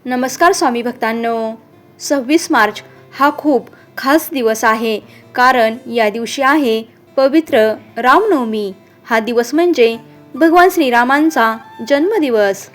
नमस्कार स्वामी भक्तांनो, 26 मार्च हा खूप खास दिवस आहे. कारण या दिवशी आहे पवित्र रामनवमी. हा दिवस म्हणजे भगवान श्रीरामांचा जन्मदिवस.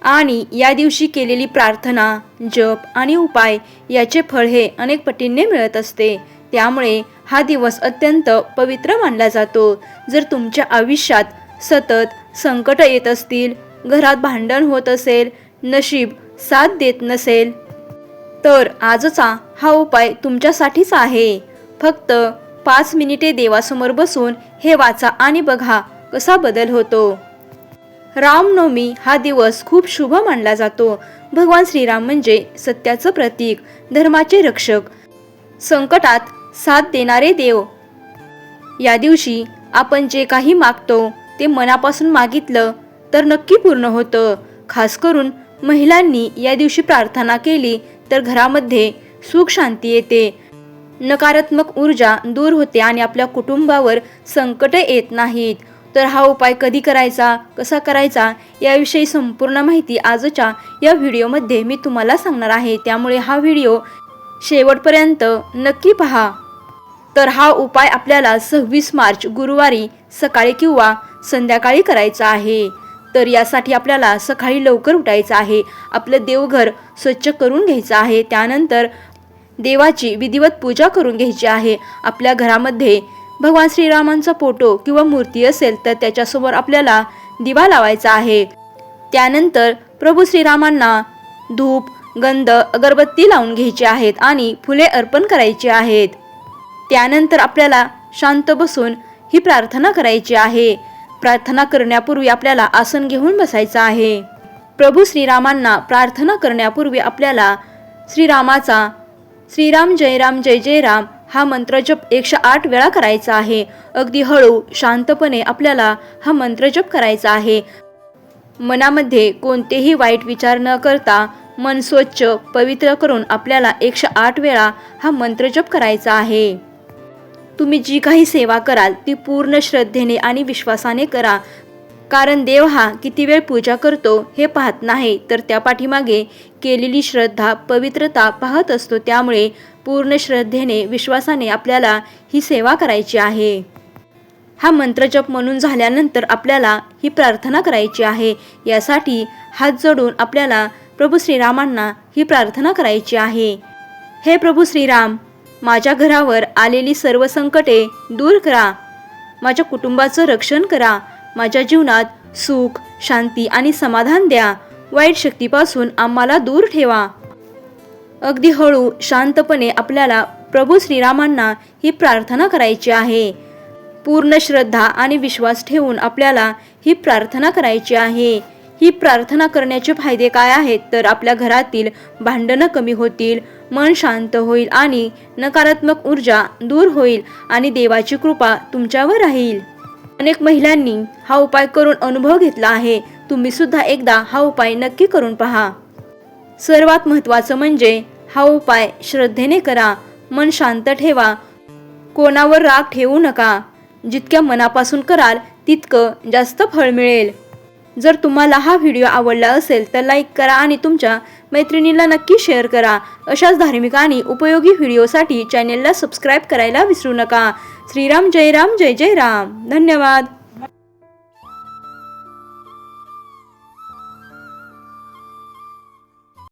आणि या दिवशी केलेली प्रार्थना, जप आणि उपाय याचे फळ हे अनेक पटींनी मिळत असते. त्यामुळे हा दिवस अत्यंत पवित्र मानला जातो. जर तुमच्या आयुष्यात सतत संकट येत असतील, घरात भांडण होत असेल, नशीब साथ देत नसेल, तर आजचा हा उपाय तुमच्यासाठीच आहे. फक्त 5 मिनिटे देवासमोर बसून हे वाचा आणि बघा कसा बदल होतो. रामनवमी हा दिवस खूप शुभ मानला जातो. भगवान श्रीराम म्हणजे सत्याचं प्रतीक, धर्माचे रक्षक, संकटात साथ देणारे देव. या दिवशी आपण जे काही मागतो ते मनापासून मागितलं तर नक्की पूर्ण होतं. खास करून महिलांनी या दिवशी प्रार्थना केली तर घरामध्ये सुख शांती येते, नकारात्मक ऊर्जा दूर होते आणि आपल्या कुटुंबावर संकट येत नाहीत. तर हा उपाय कधी करायचा, कसा करायचा याविषयी संपूर्ण माहिती आजच्या या व्हिडिओमध्ये मी तुम्हाला सांगणार आहे. त्यामुळे हा व्हिडिओ शेवटपर्यंत नक्की पहा. तर हा उपाय आपल्याला 26 मार्च गुरुवारी सकाळी किंवा संध्याकाळी करायचा आहे. तर यासाठी आपल्याला सकाळी लवकर उठायचं आहे, आपलं देवघर स्वच्छ करून घ्यायचं आहे, त्यानंतर देवाची विधिवत पूजा करून घ्यायची आहे. आपल्या घरामध्ये भगवान श्रीरामांचा फोटो किंवा मूर्ती असेल तर त्याच्यासमोर आपल्याला दिवा लावायचा आहे. त्यानंतर प्रभू श्रीरामांना धूप, गंध, अगरबत्ती लावून घ्यायची आहेत आणि फुले अर्पण करायची आहेत. त्यानंतर आपल्याला शांत बसून ही प्रार्थना करायची आहे. प्रार्थना करण्यापूर्वी आपल्याला आसन घेऊन बसायचं आहे. प्रभू श्रीरामांना प्रार्थना करण्यापूर्वी आपल्याला श्रीरामाचा श्रीराम जय राम जय जय राम हा मंत्र जप 108 वेळा करायचा आहे. अगदी हळू शांतपणे आपल्याला हा मंत्र जप करायचा आहे. मनामध्ये कोणतेही वाईट विचार न करता मन स्वच्छ पवित्र करून आपल्याला 108 वेळा हा मंत्र जप करायचा आहे. तुम्ही जी काही सेवा कराल ती पूर्ण श्रद्धेने आणि विश्वासाने करा. कारण देव हा किती वेळ पूजा करतो हे पाहत नाही, तर त्या पाठीमागे केलेली श्रद्धा, पवित्रता पाहत असतो. त्यामुळे पूर्ण श्रद्धेने, विश्वासाने आपल्याला ही सेवा करायची आहे. हा मंत्रजप म्हणून झाल्यानंतर आपल्याला ही प्रार्थना करायची आहे. यासाठी हात जोडून आपल्याला प्रभू श्रीरामांना ही प्रार्थना करायची आहे. हे प्रभू श्रीराम, माझ्या घरावर आलेली सर्व संकटे दूर करा, माझ्या कुटुंबाचं रक्षण करा, माझ्या जीवनात सुख, शांती आणि समाधान द्या. वाईट शक्तीपासून आम्हाला दूर ठेवा. अगदी हळू शांतपणे आपल्याला प्रभू श्रीरामांना ही प्रार्थना करायची आहे. पूर्ण श्रद्धा आणि विश्वास ठेवून आपल्याला ही प्रार्थना करायची आहे. ही प्रार्थना करण्याचे फायदे काय आहेत, तर आपल्या घरातील भांडणं कमी होतील, मन शांत होईल आणि नकारात्मक ऊर्जा दूर होईल आणि देवाची कृपा तुमच्यावर राहील. अनेक महिलांनी हा उपाय करून अनुभव घेतला आहे. तुम्ही सुद्धा एकदा हा उपाय नक्की करून पहा. सर्वात महत्त्वाचं म्हणजे हा उपाय श्रद्धेने करा, मन शांत ठेवा, कोणावर राग ठेवू नका. जितक्या मनापासून कराल तितकं जास्त फळ मिळेल. जर तुम्हाला हा व्हिडिओ आवडला असेल तर लाईक करा आणि तुमच्या मैत्रिणींना नक्की शेअर करा. अशाच धार्मिक आणि उपयोगी व्हिडिओसाठी चॅनेलला सबस्क्राईब करायला विसरू नका. श्रीराम जय राम जय जय राम. धन्यवाद.